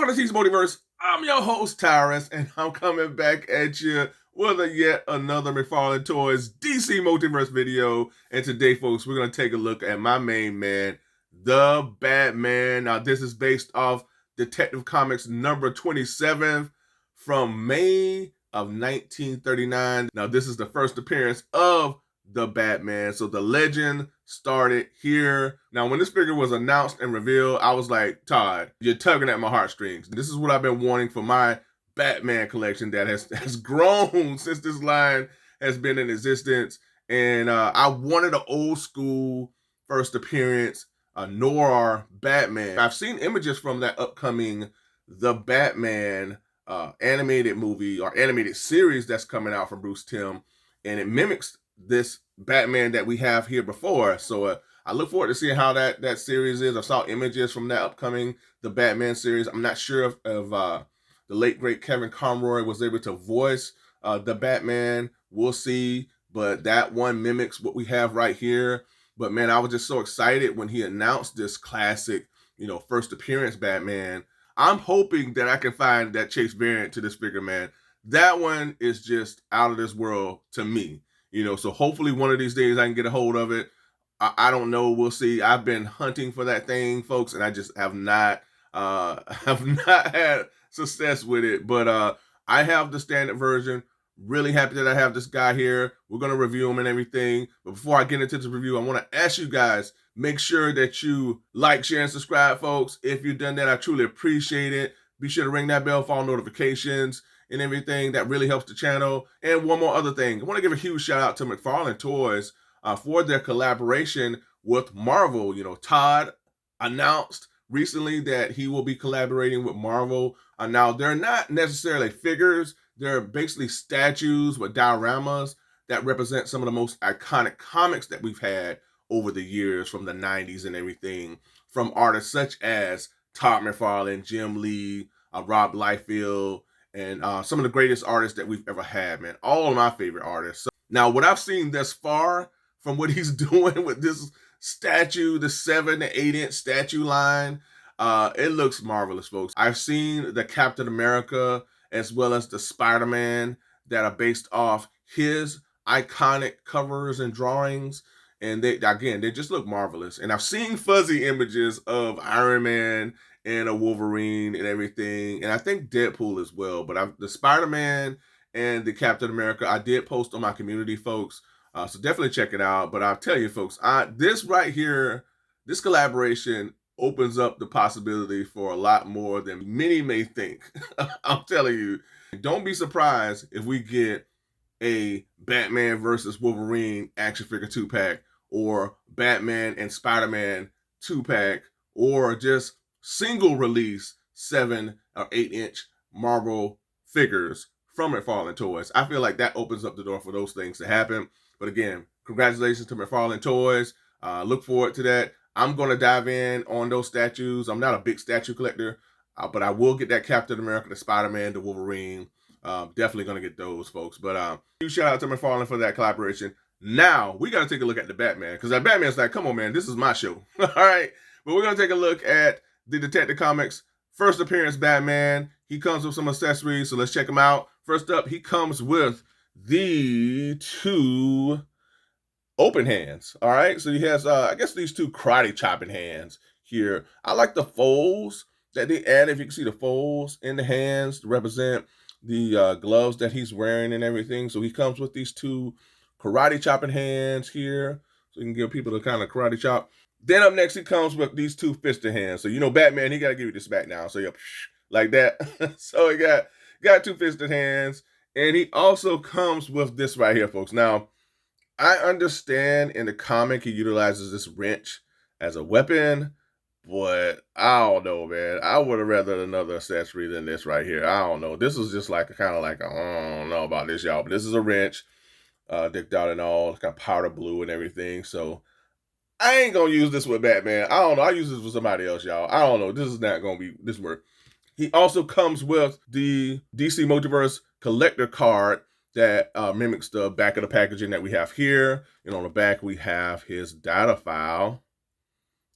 Welcome to T's Multiverse. I'm your host, Tyrus, and I'm coming back at you with yet another McFarlane Toys DC Multiverse video. And today, folks, we're going to take a look at my main man, the Batman. Now, this is based off Detective Comics number 27 from May of 1939. Now, this is the first appearance of the Batman. So the legend started here. Now, when this figure was announced and revealed, I was like, Todd, you're tugging at my heartstrings. This is what I've been wanting for my Batman collection that has grown since this line has been in existence. And I wanted an old school first appearance, a noir Batman. I've seen images from that upcoming The Batman animated movie or animated series that's coming out from Bruce Timm, and it mimics this Batman that we have here before. So I look forward to seeing how that series is. I saw images from that upcoming The Batman series. I'm not sure if the late great Kevin Conroy was able to voice the Batman. We'll see, but that one mimics what we have right here. But man, I was just so excited when he announced this classic, first appearance Batman. I'm hoping that I can find that Chase variant to this figure, man. That one is just out of this world to me. So hopefully one of these days I can get a hold of it. I don't know. We'll see. I've been hunting for that thing, folks, and I just have not had success with it. But I have the standard version. Really happy that I have this guy here. We're going to review him and everything. But before I get into this review, I want to ask you guys, make sure that you like, share, and subscribe, folks. If you've done that, I truly appreciate it. Be sure to ring that bell for all notifications and everything. That really helps the channel. And one more other thing. I want to give a huge shout out to McFarlane Toys for their collaboration with Marvel. Todd announced recently that he will be collaborating with Marvel. Now, they're not necessarily figures. They're basically statues with dioramas that represent some of the most iconic comics that we've had over the years from the 90s and everything, from artists such as Todd McFarlane, Jim Lee, Rob Liefeld, and some of the greatest artists that we've ever had, man. All of my favorite artists. So, now, what I've seen thus far from what he's doing with this statue, the 7 to 8 inch statue line, it looks marvelous, folks. I've seen the Captain America as well as the Spider-Man that are based off his iconic covers and drawings. And they just look marvelous. And I've seen fuzzy images of Iron Man and a Wolverine and everything. And I think Deadpool as well. But the Spider-Man and the Captain America, I did post on my community, folks. So definitely check it out. But I'll tell you, folks, this right here, this collaboration opens up the possibility for a lot more than many may think. I'm telling you, don't be surprised if we get a Batman versus Wolverine action figure 2-pack, or Batman and Spider-Man 2-pack, or just single release 7 or 8 inch Marvel figures from McFarlane Toys. I feel like that opens up the door for those things to happen. But again, congratulations to McFarlane Toys. Look forward to that. I'm going to dive in on those statues. I'm not a big statue collector, but I will get that Captain America, the Spider-Man, the Wolverine. Definitely going to get those, folks. But huge shout out to McFarlane for that collaboration. Now, we got to take a look at the Batman, because that Batman's like, come on, man, this is my show. All right? But we're going to take a look at the Detective Comics first appearance Batman. He comes with some accessories, so let's check him out. First up, he comes with the 2 open hands. All right, so he has I guess these 2 karate chopping hands here. I like the folds that they added. If you can see the folds in the hands to represent the gloves that he's wearing and everything. So he comes with these 2 karate chopping hands here, so you can give people the kind of karate chop. Then up next, he comes with these 2 fisted hands. So Batman, he got to give you the smack now. So yep, like that. So he got 2 fisted hands, and he also comes with this right here, folks. Now, I understand in the comic he utilizes this wrench as a weapon, but I don't know, man. I would have rather another accessory than this right here. I don't know. This is just like I don't know about this, y'all. But this is a wrench, decked out and all, kind of powder blue and everything. So I ain't gonna use this with Batman. I don't know. I use this with somebody else, y'all. I don't know. This is not gonna be this work. He also comes with the DC Multiverse collector card that mimics the back of the packaging that we have here. And on the back, we have his data file.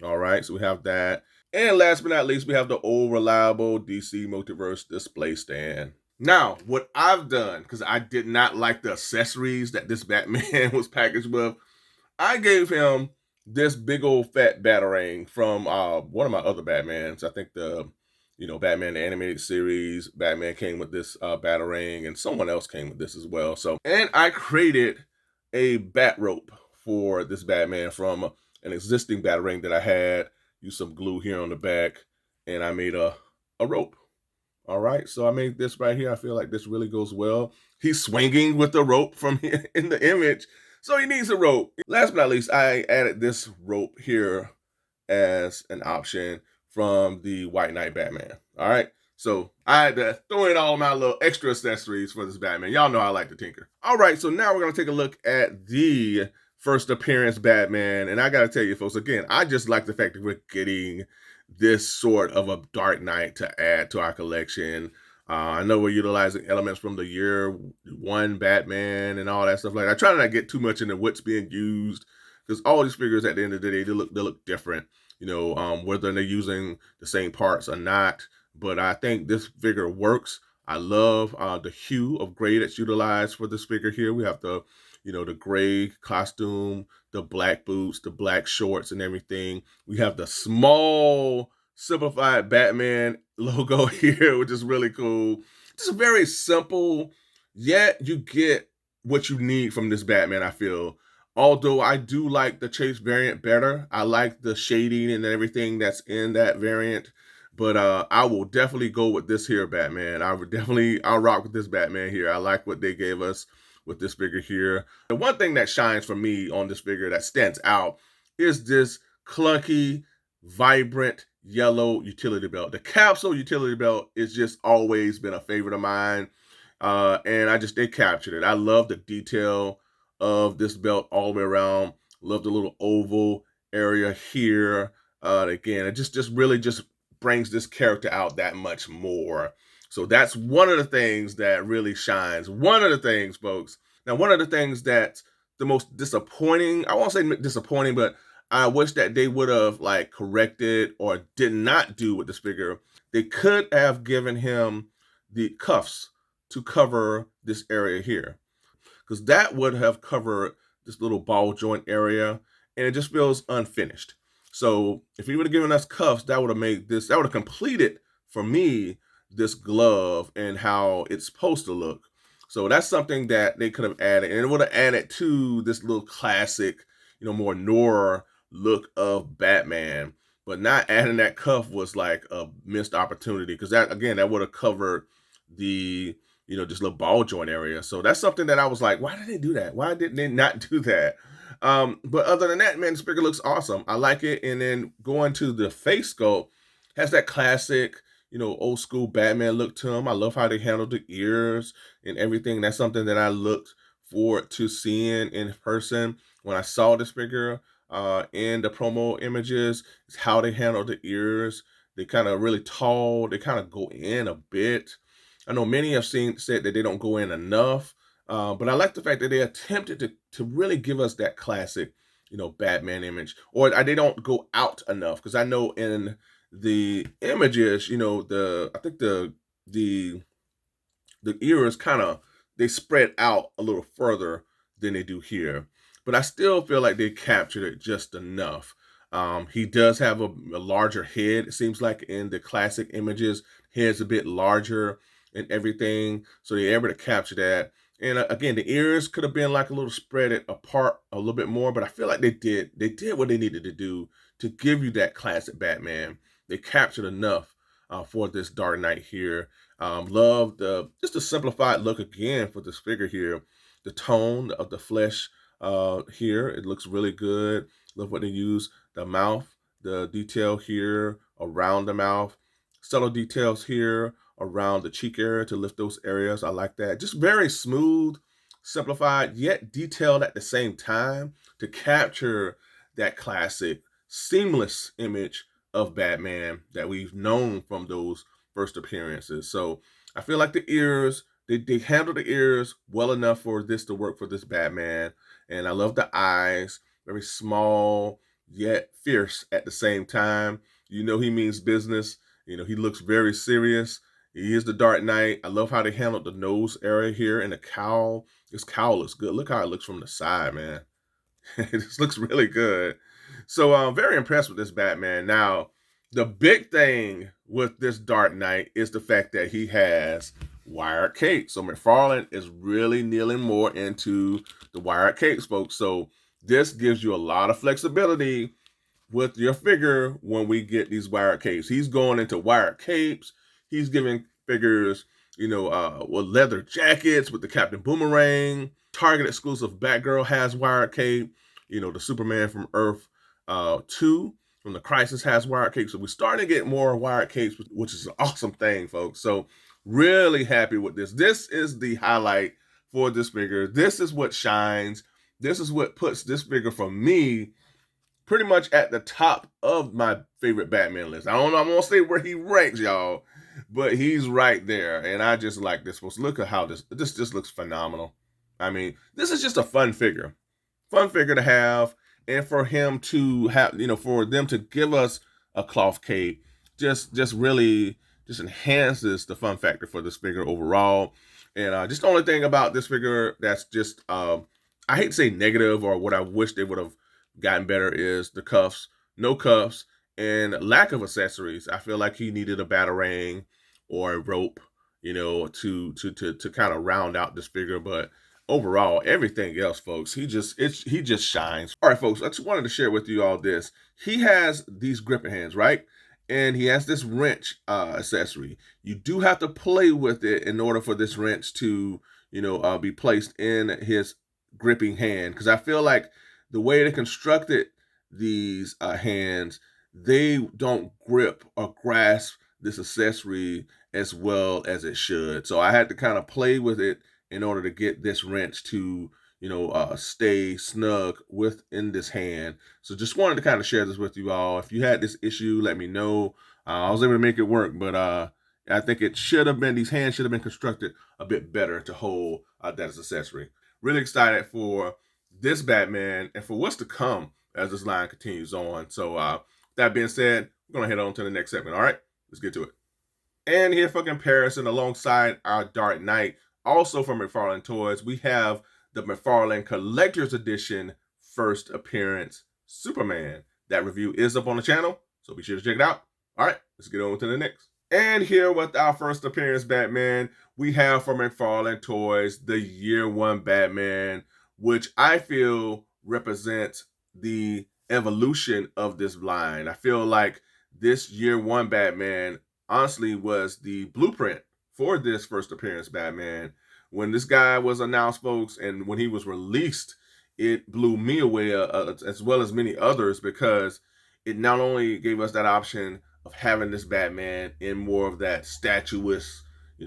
All right, so we have that. And last but not least, we have the old reliable DC Multiverse display stand. Now, what I've done, because I did not like the accessories that this Batman was packaged with, I gave him this big old fat batarang from one of my other Batmans. I think Batman the animated series, Batman came with this batarang, and someone else came with this as well. So, and I created a bat rope for this Batman from an existing batarang that I had. Used some glue here on the back, and I made a rope. All right, so I made this right here. I feel like this really goes well. He's swinging with the rope from here in the image, so he needs a rope. Last but not least, I added this rope here as an option from the White Knight Batman. All right, so I had to throw in all my little extra accessories for this Batman. Y'all know I like to tinker. All right, so now we're gonna take a look at the first appearance Batman, and I gotta tell you, folks, again, I just like the fact that we're getting this sort of a Dark Knight to add to our collection. I know we're utilizing elements from the year one Batman and all that stuff like that. I try not to get too much into what's being used because all these figures at the end of the day, they look different, whether they're using the same parts or not. But I think this figure works. I love the hue of gray that's utilized for this figure here. We have the gray costume, the black boots, the black shorts and everything. We have the small simplified Batman logo here, which is really cool. Just very simple, yet you get what you need from this Batman, I feel. Although I do like the Chase variant better. I like the shading and everything that's in that variant. But I will definitely go with this here Batman. I'll rock with this Batman here. I like what they gave us with this figure here. The one thing that shines for me on this figure that stands out is this clunky, vibrant yellow utility belt. The capsule utility belt has just always been a favorite of mine. And they captured it. I love the detail of this belt all the way around. Love the little oval area here. Again, it just really just brings this character out that much more. So that's one of the things that really shines. One of the things, folks. Now, one of the things that's the most disappointing, I won't say disappointing, but I wish that they would have corrected or did not do with this figure. They could have given him the cuffs to cover this area here, because that would have covered this little ball joint area, and it just feels unfinished. So if he would have given us cuffs, that would have completed for me this glove and how it's supposed to look. So that's something that they could have added, and it would have added to this little classic, more noir look of Batman. But not adding that cuff was like a missed opportunity, because that would have covered the this little ball joint area. So that's something that I was like, why did they do that? Why didn't they not do that? But other than that, man, this figure looks awesome. I like it. And then going to the face sculpt, has that classic, old school Batman look to him. I love how they handled the ears and everything. That's something that I looked forward to seeing in person when I saw this figure in the promo images. Is how they handle the ears. They kind of really tall. They kind of go in a bit. I know many have said that they don't go in enough, but I like the fact that they attempted to really give us that classic, Batman image, or they don't go out enough, because I know in the images, I think the ears they spread out a little further than they do here, but I still feel like they captured it just enough. He does have a larger head. It seems like in the classic images, head's a bit larger and everything, so they're able to capture that. And again, the ears could have been like a little spread it apart a little bit more, but I feel like they did what they needed to do to give you that classic Batman. They captured enough for this Dark Knight here. Love just the simplified look again for this figure here. The tone of the flesh here, it looks really good. Love what they use. The mouth, the detail here around the mouth, subtle details here around the cheek area to lift those areas. I like that. Just very smooth, simplified, yet detailed at the same time to capture that classic, seamless image of Batman that we've known from those first appearances. So I feel like the ears, they handle the ears well enough for this to work for this Batman. And I love the eyes, very small, yet fierce at the same time. You know he means business. You know, he looks very serious. He is the Dark Knight. I love how they handled the nose area here and the cowl. This cowl looks good. Look how it looks from the side, man. This looks really good. So I'm very impressed with this Batman. Now, the big thing with this Dark Knight is the fact that he has wired capes. So McFarlane is really kneeling more into the wired capes, folks. So this gives you a lot of flexibility with your figure when we get these wired capes. He's going into wired capes. He's giving figures, with leather jackets with the Captain Boomerang. Target exclusive Batgirl has wired cape. The Superman from Earth 2 from the Crisis has wired capes. So we're starting to get more wired capes, which is an awesome thing, folks. So really happy with this. This is the highlight for this figure. This is what shines. This is what puts this figure for me pretty much at the top of my favorite Batman list. I won't say where he ranks, y'all, but he's right there. And I just like this. Look at how this just looks phenomenal. I mean, this is just a fun figure to have. And for him to have, for them to give us a cloth cape, just really enhances the fun factor for this figure overall. And just the only thing about this figure that's just, I hate to say negative or what I wish they would have gotten better is the cuffs. No cuffs and lack of accessories. I feel like he needed a batarang or a rope, to kind of round out this figure. But overall, everything else, folks, he just shines. All right, folks, I just wanted to share with you all this. He has these gripping hands, right? And he has this wrench accessory. You do have to play with it in order for this wrench to, be placed in his gripping hand. Because I feel like the way they constructed these hands, they don't grip or grasp this accessory as well as it should. So I had to kind of play with it in order to get this wrench to, stay snug within this hand. So just wanted to kind of share this with you all. If you had this issue, let me know. I was able to make it work, but I think these hands should have been constructed a bit better to hold that as accessory. Really excited for this Batman and for what's to come as this line continues on. So that being said, we're going to head on to the next segment. All right, let's get to it. And here for comparison, alongside our Dark Knight, also from McFarlane Toys, we have the McFarlane Collector's Edition First Appearance Superman. That review is up on the channel, so be sure to check it out. All right, let's get on to the next. And here with our first appearance Batman, we have from McFarlane Toys, the Year One Batman, which I feel represents the evolution of this line. I feel like this Year One Batman honestly was the blueprint for this first appearance Batman. When this guy was announced, folks, and when he was released, it blew me away as well as many others, because it not only gave us that option of having this Batman in more of that statuesque,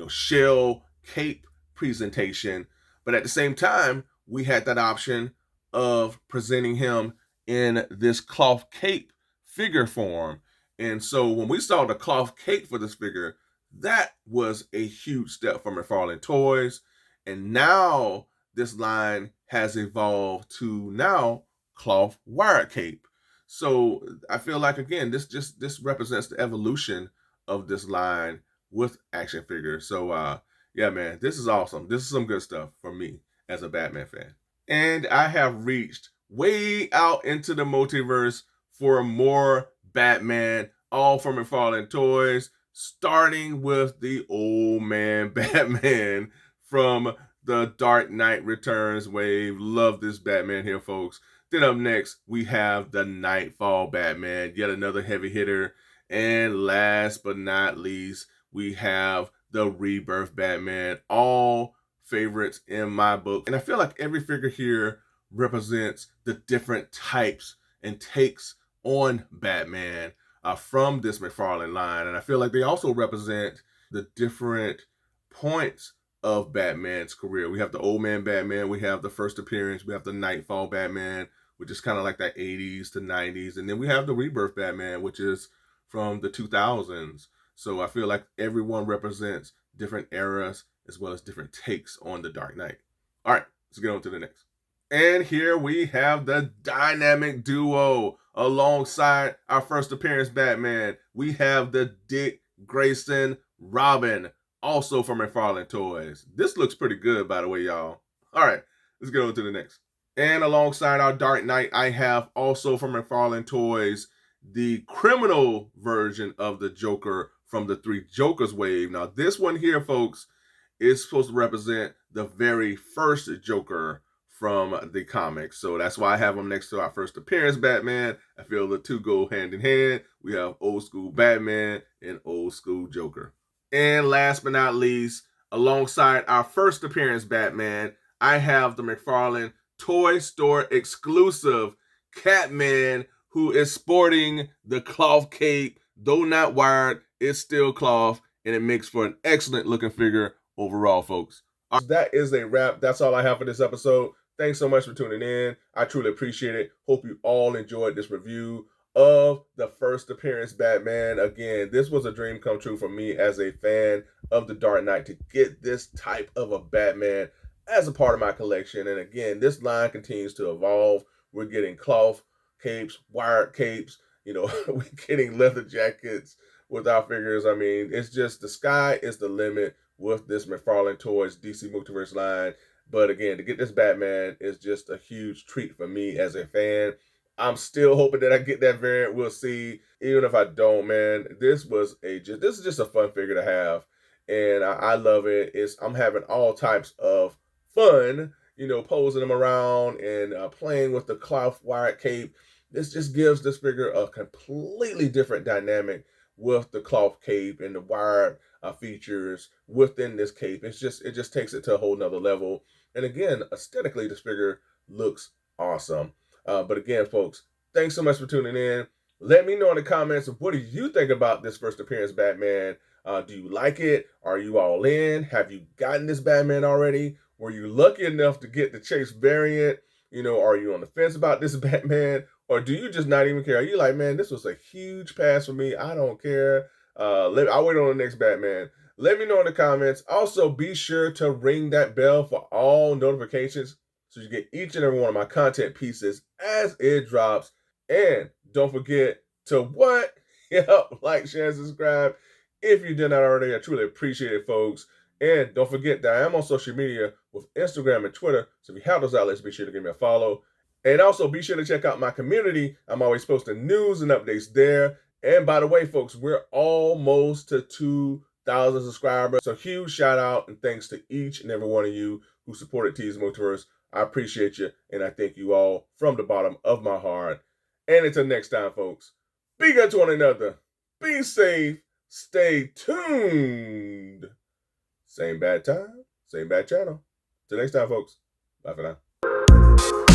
shell cape presentation, but at the same time, we had that option of presenting him in this cloth cape figure form. And so when we saw the cloth cape for this figure, that was a huge step for McFarlane Toys. And now this line has evolved to now cloth wire cape. So I feel like, again, this represents the evolution of this line with action figures. So yeah, man, this is awesome. This is some good stuff for me as a Batman fan. And I have reached way out into the multiverse for more Batman, all from McFarlane Toys, starting with the old man Batman from the Dark Knight Returns wave. Love this Batman here, folks. Then up next, we have the Nightfall Batman, yet another heavy hitter. And last but not least, we have the Rebirth Batman, all favorites in my book. And I feel like every figure here represents the different types and takes on Batman from this McFarlane line. And I feel like they also represent the different points of Batman's career. We have the old man Batman, we have the first appearance, we have the Nightfall Batman, which is kind of like that 80s to 90s. And then we have the Rebirth Batman, which is from the 2000s. So I feel like everyone represents different eras as well as different takes on the Dark Knight. All right, let's get on to the next. And here we have the dynamic duo Alongside our first appearance Batman, we have the Dick Grayson Robin, also from McFarlane Toys. This looks pretty good, by the way, y'all. All right, let's get on to the next. And alongside our Dark Knight, I have also from McFarlane Toys the criminal version of the Joker from the Three Jokers wave. Now, this one here, folks, is supposed to represent the very first Joker from the comics. So that's why I have him next to our first appearance Batman. I feel the two go hand in hand. We have old school Batman and old school Joker. And last but not least, alongside our first appearance Batman, I have the McFarlane Toy Store exclusive Catman, who is sporting the cloth cape. Though not wired, it's still cloth, and it makes for an excellent looking figure overall, folks. That is a wrap. That's all I have for this episode. Thanks so much for tuning in. I truly appreciate it. Hope you all enjoyed this review of the first appearance Batman. Again, this was a dream come true for me as a fan of the Dark Knight to get this type of a Batman as a part of my collection. And again, this line continues to evolve. We're getting cloth capes, wired capes, we're getting leather jackets with our figures. I mean, it's just the sky is the limit with this McFarlane Toys DC Multiverse line. But again, to get this Batman is just a huge treat for me as a fan. I'm still hoping that I get that variant. We'll see. Even if I don't, man, this is just a fun figure to have, and I love it. I'm having all types of fun, posing them around and playing with the cloth wired cape. This just gives this figure a completely different dynamic with the cloth cape and the wired features within this cape. It just takes it to a whole nother level. And again, aesthetically, this figure looks awesome. But again, folks, thanks so much for tuning in. Let me know in the comments of what do you think about this first appearance Batman. Do you like it? Are you all in? Have you gotten this Batman already? Were you lucky enough to get the Chase variant? Are you on the fence about this Batman? Or do you just not even care? Are you like, man, this was a huge pass for me. I don't care. I'll wait on the next Batman. Let me know in the comments. Also, be sure to ring that bell for all notifications so you get each and every one of my content pieces as it drops. And don't forget to what? Yep, like, share, and subscribe. If you did not already, I truly appreciate it, folks. And don't forget that I am on social media with Instagram and Twitter. So if you have those outlets, be sure to give me a follow. And also be sure to check out my community. I'm always posting news and updates there. And by the way, folks, we're almost to 2,000 subscribers. So huge shout out and thanks to each and every one of you who supported T's Multiverse. I appreciate you, and I thank you all from the bottom of my heart. And until next time, folks, be good to one another. Be safe. Stay tuned. Same bad time, same bad channel. Till next time, folks. Bye for now.